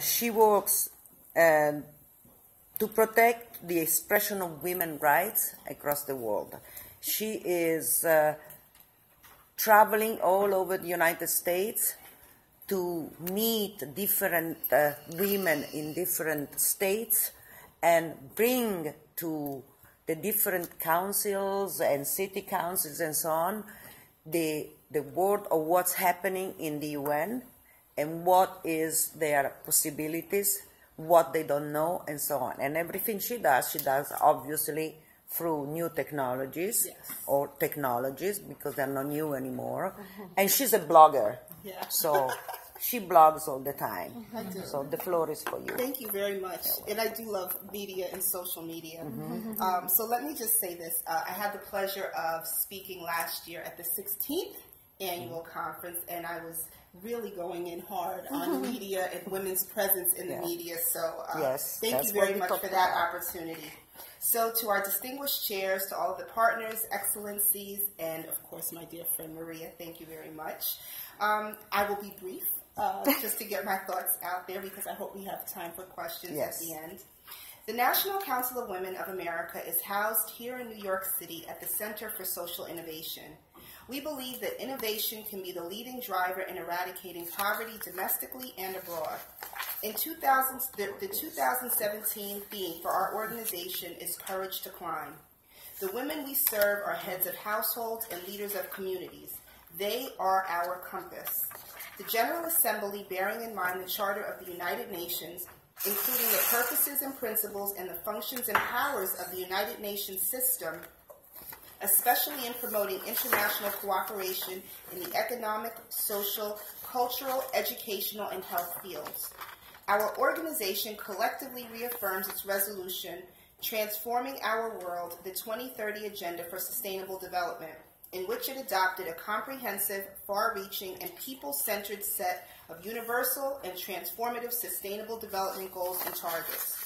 She works to protect the expression of women's rights across the world. She is traveling all over the United States to meet different women in different states and bring to the different councils and city councils and so on the word of what's happening in the UN and what is their possibilities, what they don't know, and so on. And everything she does obviously through new technologies, yes, or technologies, because they're not new anymore. And she's a blogger, yeah. So she blogs all the time. I do. So the floor is for you. Thank you very much. And I do love media and social media. So let me just say this. I had the pleasure of speaking last year at the 16th annual conference, and I was really going in hard on media and women's presence in the media. So thank you very much for that opportunity. So to our distinguished chairs, to all of the partners, excellencies, and of course my dear friend Maria, thank you very much. I will be brief, just to get my thoughts out there, because I hope we have time for questions at the end. The National Council of Women of America is housed here in New York City at the Center for Social Innovation. We believe that innovation can be the leading driver in eradicating poverty domestically and abroad. In the 2017 theme for our organization is Courage to Climb. The women we serve are heads of households and leaders of communities. They are our compass. The General Assembly, bearing in mind the Charter of the United Nations, including the purposes and principles and the functions and powers of the United Nations system, especially in promoting international cooperation in the economic, social, cultural, educational, and health fields. Our organization collectively reaffirms its resolution, Transforming Our World, the 2030 Agenda for Sustainable Development, in which it adopted a comprehensive, far-reaching, and people-centered set of universal and transformative sustainable development goals and targets.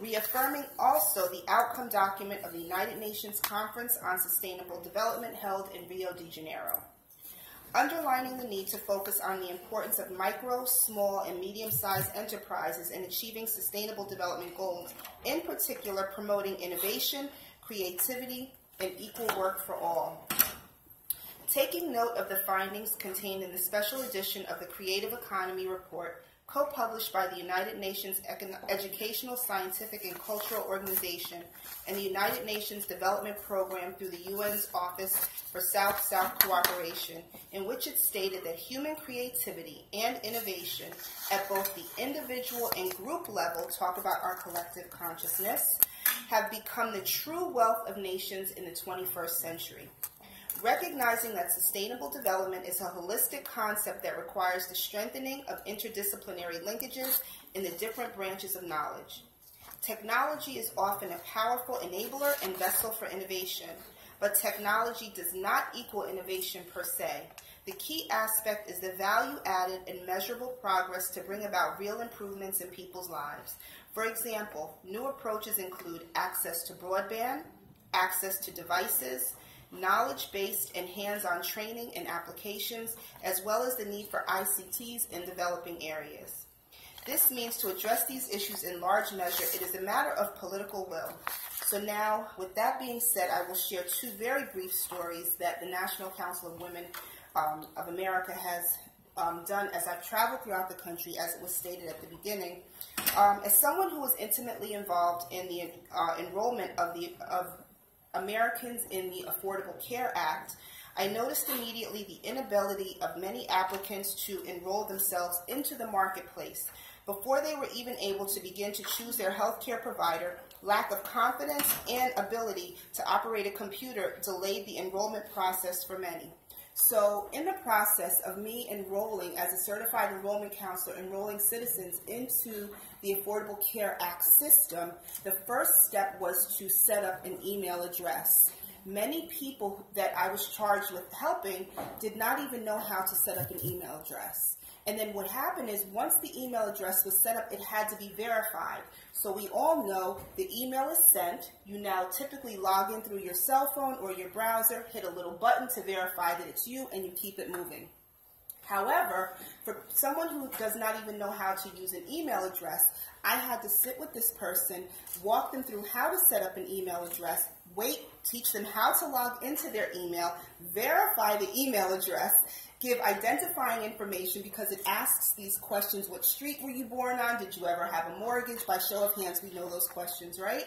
Reaffirming also the outcome document of the United Nations Conference on Sustainable Development held in Rio de Janeiro. Underlining the need to focus on the importance of micro, small, and medium-sized enterprises in achieving sustainable development goals, in particular promoting innovation, creativity, and equal work for all. Taking note of the findings contained in the special edition of the Creative Economy Report, co-published by the United Nations Educational, Scientific, and Cultural Organization and the United Nations Development Program through the UN's Office for South-South Cooperation, in which it stated that human creativity and innovation at both the individual and group level, talk about our collective consciousness, have become the true wealth of nations in the 21st century. Recognizing that sustainable development is a holistic concept that requires the strengthening of interdisciplinary linkages in the different branches of knowledge. Technology is often a powerful enabler and vessel for innovation, but technology does not equal innovation per se. The key aspect is the value added and measurable progress to bring about real improvements in people's lives. For example, new approaches include access to broadband, access to devices, knowledge-based and hands-on training and applications, as well as the need for ICTs in developing areas. This means to address these issues in large measure, it is a matter of political will. So now, with that being said, I will share two very brief stories that the National Council of Women of America has done as I've traveled throughout the country, as it was stated at the beginning. As someone who was intimately involved in the enrollment of Americans in the Affordable Care Act, I noticed immediately the inability of many applicants to enroll themselves into the marketplace. Before they were even able to begin to choose their health care provider, lack of confidence and ability to operate a computer delayed the enrollment process for many. So in the process of me enrolling as a certified enrollment counselor, enrolling citizens into the Affordable Care Act system, the first step was to set up an email address. Many people that I was charged with helping did not even know how to set up an email address. And then what happened is once the email address was set up, it had to be verified. So we all know the email is sent. You now typically log in through your cell phone or your browser, hit a little button to verify that it's you, and you keep it moving. However, for someone who does not even know how to use an email address, I had to sit with this person, walk them through how to set up an email address, teach them how to log into their email, verify the email address, give identifying information because it asks these questions. What street were you born on? Did you ever have a mortgage? By show of hands, we know those questions, right?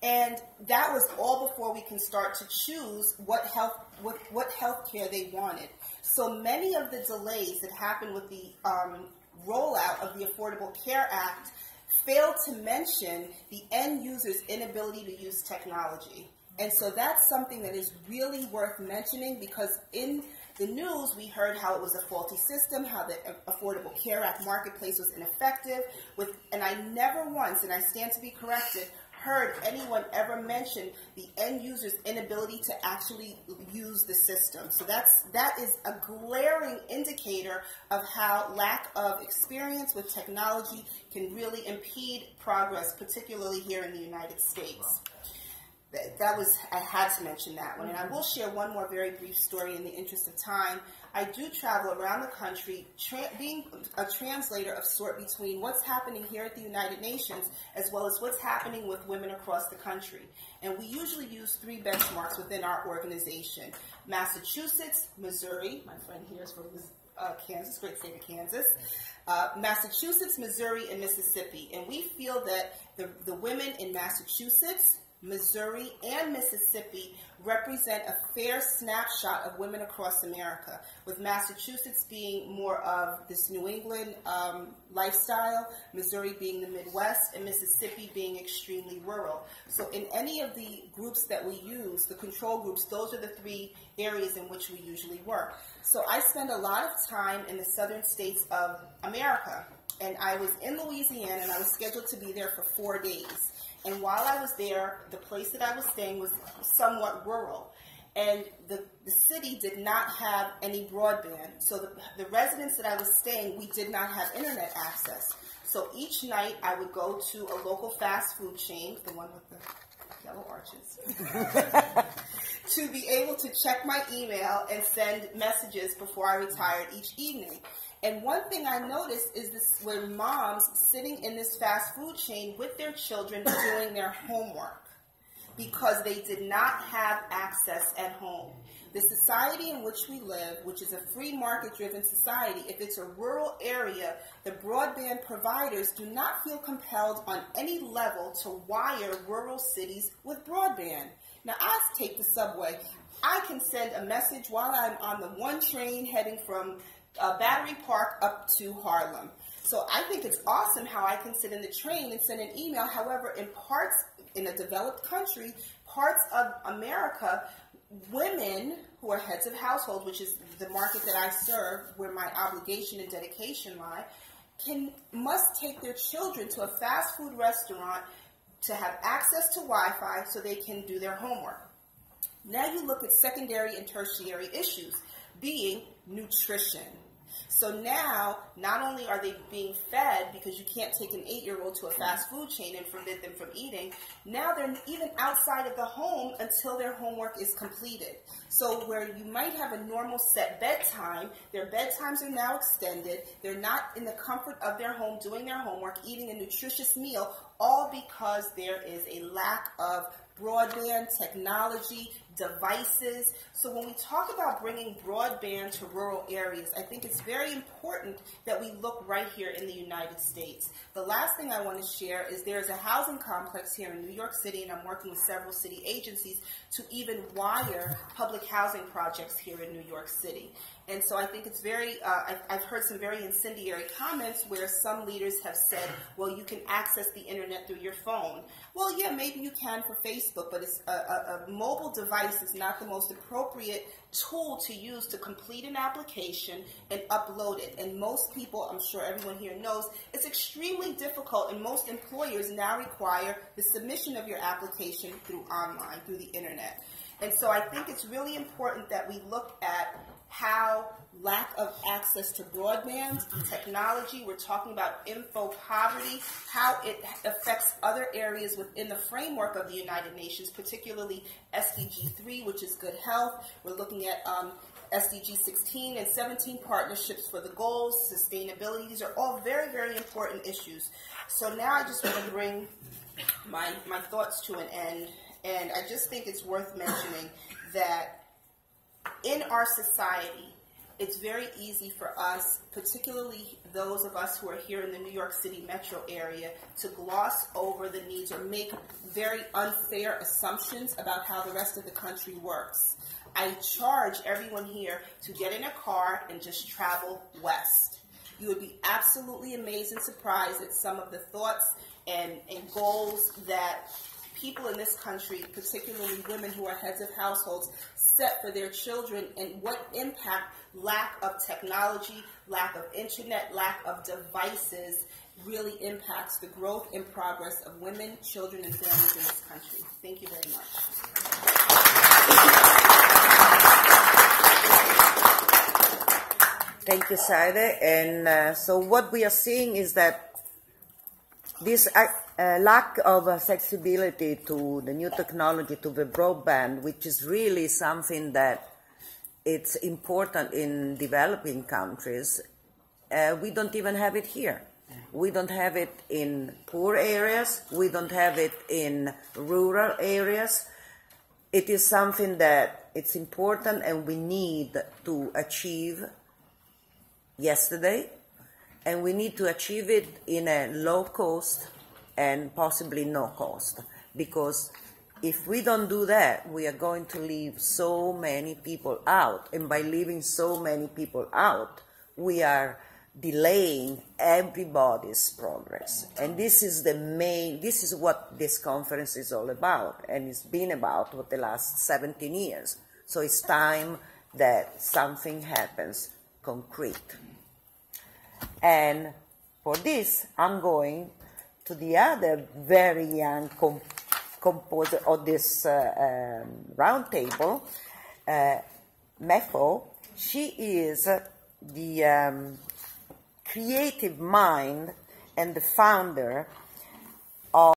And that was all before we can start to choose what health care they wanted. So many of the delays that happened with the rollout of the Affordable Care Act failed to mention the end user's inability to use technology. And so that's something that is really worth mentioning, because in the news we heard how it was a faulty system, how the Affordable Care Act marketplace was ineffective, and I never once, and I stand to be corrected, heard anyone ever mention the end user's inability to actually use the system. So that is a glaring indicator of how lack of experience with technology can really impede progress, particularly here in the United States. I had to mention that one. And I will share one more very brief story in the interest of time. I do travel around the country being a translator of sort between what's happening here at the United Nations as well as what's happening with women across the country. And we usually use 3 benchmarks within our organization: Massachusetts, Missouri, my friend here is from Kansas, great state of Kansas, Massachusetts, Missouri, and Mississippi. And we feel that the women in Massachusetts, Missouri, and Mississippi represent a fair snapshot of women across America, with Massachusetts being more of this New England lifestyle, Missouri being the Midwest, and Mississippi being extremely rural. So in any of the groups that we use, the control groups, those are the 3 areas in which we usually work. So I spend a lot of time in the southern states of America, and I was in Louisiana, and I was scheduled to be there for 4 days. And while I was there, the place that I was staying was somewhat rural. And the city did not have any broadband. So the residents that I was staying, we did not have internet access. So each night I would go to a local fast food chain, the one with the yellow arches, to be able to check my email and send messages before I retired each evening. And one thing I noticed is this: were moms sitting in this fast food chain with their children doing their homework because they did not have access at home. The society in which we live, which is a free market-driven society, if it's a rural area, the broadband providers do not feel compelled on any level to wire rural cities with broadband. Now, I take the subway. I can send a message while I'm on the one train heading from Battery Park up to Harlem. So I think it's awesome how I can sit in the train and send an email. However, in a developed country, parts of America, women who are heads of household, which is the market that I serve, where my obligation and dedication lie, must take their children to a fast food restaurant to have access to Wi-Fi so they can do their homework. Now you look at secondary and tertiary issues, being nutrition. So now, not only are they being fed, because you can't take an 8-year-old to a fast food chain and forbid them from eating, now they're even outside of the home until their homework is completed. So where you might have a normal set bedtime, their bedtimes are now extended. They're not in the comfort of their home doing their homework, eating a nutritious meal, all because there is a lack of broadband, technology, devices. So when we talk about bringing broadband to rural areas, I think it's very important that we look right here in the United States. The last thing I want to share is there's a housing complex here in New York City, and I'm working with several city agencies to even wire public housing projects here in New York City. And so I think it's very, I've heard some very incendiary comments where some leaders have said, well, you can access the internet through your phone. Well, yeah, maybe you can for Facebook, but it's a mobile device is not the most appropriate tool to use to complete an application and upload it. And most people, I'm sure everyone here knows, it's extremely difficult, and most employers now require the submission of your application through online, through the internet. And so I think it's really important that we look at how lack of access to broadband, technology, we're talking about info poverty, how it affects other areas within the framework of the United Nations, particularly SDG 3, which is good health. We're looking at SDG 16 and 17 partnerships for the goals, sustainability. These are all very, very important issues. So now I just want to bring my thoughts to an end, and I just think it's worth mentioning that in our society, it's very easy for us, particularly those of us who are here in the New York City metro area, to gloss over the needs or make very unfair assumptions about how the rest of the country works. I charge everyone here to get in a car and just travel west. You would be absolutely amazed and surprised at some of the thoughts and goals that people in this country, particularly women who are heads of households, set for their children, and what impact lack of technology, lack of internet, lack of devices really impacts the growth and progress of women, children, and families in this country. Thank you very much. Thank you, Saideh. And so what we are seeing is that this lack of accessibility to the new technology, to the broadband, which is really something that it's important in developing countries, we don't even have it here. We don't have it in poor areas. We don't have it in rural areas. It is something that it's important and we need to achieve yesterday, and we need to achieve it in a low cost and possibly no cost, because if we don't do that, we are going to leave so many people out, and by leaving so many people out, we are delaying everybody's progress. And this is this is what this conference is all about, and it's been about for the last 17 years. So it's time that something happens concrete. And for this, I'm going to the other very young composer of this round table, Mefo. She is the creative mind and the founder